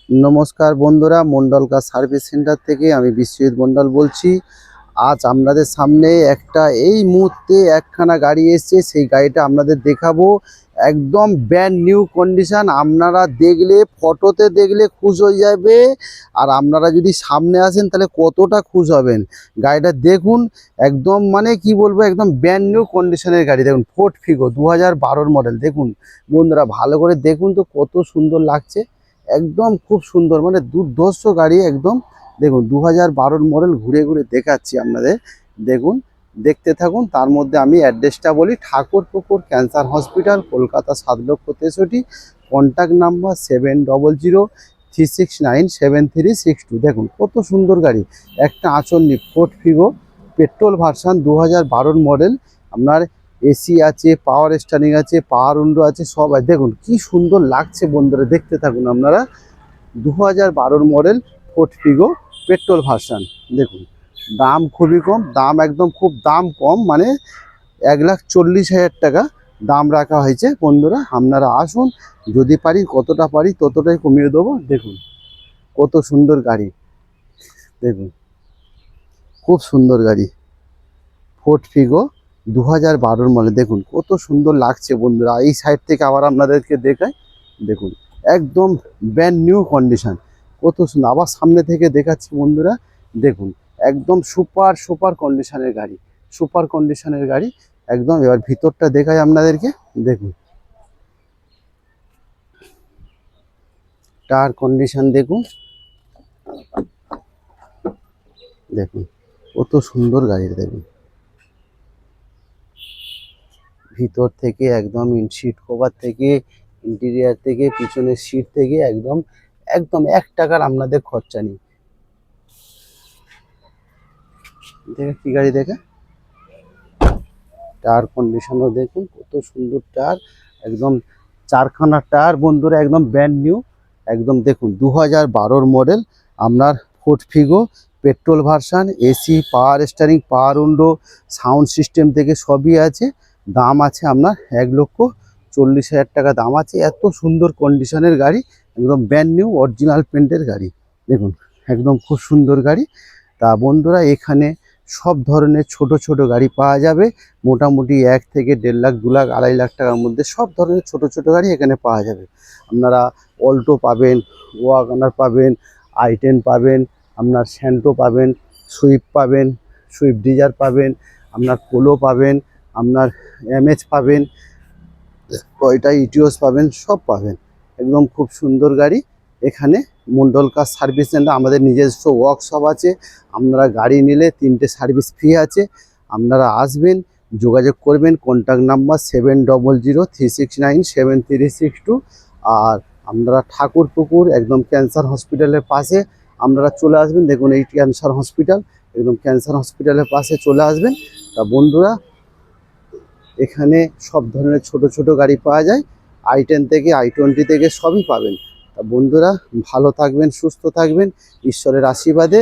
নমস্কার বন্ধুরা, Mondal car service centre থেকে আমি বিশ্বজিৎ মন্ডল বলছি। আজ আপনাদের সামনে এই মুহূর্তে একখানা গাড়ি এসছে, সেই গাড়িটা আপনাদের দেখাবো। একদম ব্র্যান্ড নিউ কন্ডিশন। আপনারা দেখলে, ফটোতে দেখলে খুশ হয়ে যাবে, আর আপনারা যদি সামনে আসেন তাহলে কতটা খুশ হবেন। গাড়িটা দেখুন, একদম মানে কি বলবো, একদম ব্র্যান্ড নিউ কন্ডিশনের গাড়ি। দেখুন, ফোর্ড ফিগো 2012 মডেল। দেখুন বন্ধুরা, ভালো করে দেখুন তো কত সুন্দর লাগছে। একদম খুব সুন্দর, মানে দুর্ধর্ষ গাড়ি একদম। দেখুন 2012 মডেল, ঘুরে ঘুরে দেখাচ্ছি আপনাদের। দেখুন, দেখতে থাকুন। তার মধ্যে আমি অ্যাড্রেসটা বলি। Thakurpukur cancer hospital, Kolkata 7,63,। Contact number 7003697362। দেখুন কত সুন্দর গাড়ি, একটা আঁচল Ford Figo petrol version 2012 model. আপনার এসি আছে, পাওয়ার স্টারিং আছে, পাওয়ার উইন্ডো আছে, সব আছে। দেখুন কি সুন্দর লাগছে বন্ধুরা, দেখতে থাকুন আপনারা। 2012 model Ford Figo petrol version. দেখুন দাম খুবই কম, দাম একদম খুব দাম কম, মানে 1,40,000 টাকা দাম রাখা হয়েছে। বন্ধুরা আপনারা আসুন, যদি পারি, কতটা পারি ততটাই কমিয়ে দেবো। দেখুন কত সুন্দর গাড়ি, দেখুন খুব সুন্দর গাড়ি, ফোর্ড ফিগো 2012 মডেল। দেখুন কত সুন্দর লাগছে বন্ধুরা। এই সাইড থেকে আবার আপনাদেরকে দেখাই। দেখুন একদম ব্র্যান্ড নিউ কন্ডিশন, কত সুন্দর। আবার সামনে থেকে দেখাচ্ছি বন্ধুরা। দেখুন একদম সুপার সুপার কন্ডিশনের গাড়ি, সুপার কন্ডিশনের গাড়ি একদম। এবার ভিতরটা দেখাই আপনাদেরকে। দেখুন টায়ার কন্ডিশন দেখুন, দেখুন কত সুন্দর গাড়ি। দেখুন ভিতর থেকে একদম, সিট কভার থেকে, ইন্টেরিয়ার থেকে, পিছনের সিট থেকে, একদম একদম 1 টাকার আপনাদের খরচা নেই। দেখে কি গাড়ি দেখে, টায়ার কন্ডিশনও দেখুন কত সুন্দর টায়ার, একদম 4খানা টায়ার বন্ধুরা, একদম ব্র্যান্ড নিউ একদম। দেখুন 2012 মডেল আপনার Ford Figo petrol version, AC, পাওয়ার স্টারিং, পাওয়ার উইন্ডো, সাউন্ড সিস্টেম থেকে সবই আছে। দাম আছে আপনার 1,40,000 টাকা দাম আছে। এত সুন্দর কন্ডিশনের গাড়ি, একদম ব্র্যান্ড নিউ অরিজিনাল পেন্টের গাড়ি। দেখুন একদম খুব সুন্দর গাড়ি। তা বন্ধুরা, এখানে সব ধরনের ছোট ছোট গাড়ি পাওয়া যাবে। মোটামুটি 1 থেকে 1.5 লাখ, 2 লাখ, 2.5 লাখ টাকার মধ্যে সব ধরনের ছোট ছোট গাড়ি এখানে পাওয়া যাবে। আপনারা অল্টো পাবেন, ওয়াগনার পাবেন, i10 পাবেন, আপনার স্যান্টো পাবেন, সুইফট পাবেন, সুইফট ডিজায়ার পাবেন, আপনার পোলো পাবেন, আপনার এমএচ পাবেন, টয়োটা ইটিওস পাবেন, সব পাবেন। একদম খুব সুন্দর গাড়ি। এখানে মন্ডল কার সার্ভিস সেন্টার, আমাদের নিজস্ব ওয়ার্কশপ আছে। আপনারা গাড়ি নিলে 3টে সার্ভিস ফ্রি আছে। আপনারা আসবেন, যোগাযোগ করবেন। Contact number 7003697362। আর আপনারা ঠাকুরপুকুর একদম ক্যান্সার হসপিটালের পাশে আপনারা চলে আসবেন। দেখুন এই ক্যান্সার হসপিটাল, একদম ক্যান্সার হসপিটালের পাশে চলে আসবেন। তা বন্ধুরা, এখানে সব ধরনের ছোট ছোট গাড়ি পাওয়া যায়, i10 থেকে i20 থেকে সবই পাবেন। তা বন্ধুরা, ভালো থাকবেন, সুস্থ থাকবেন, ঈশ্বরের আশীর্বাদে।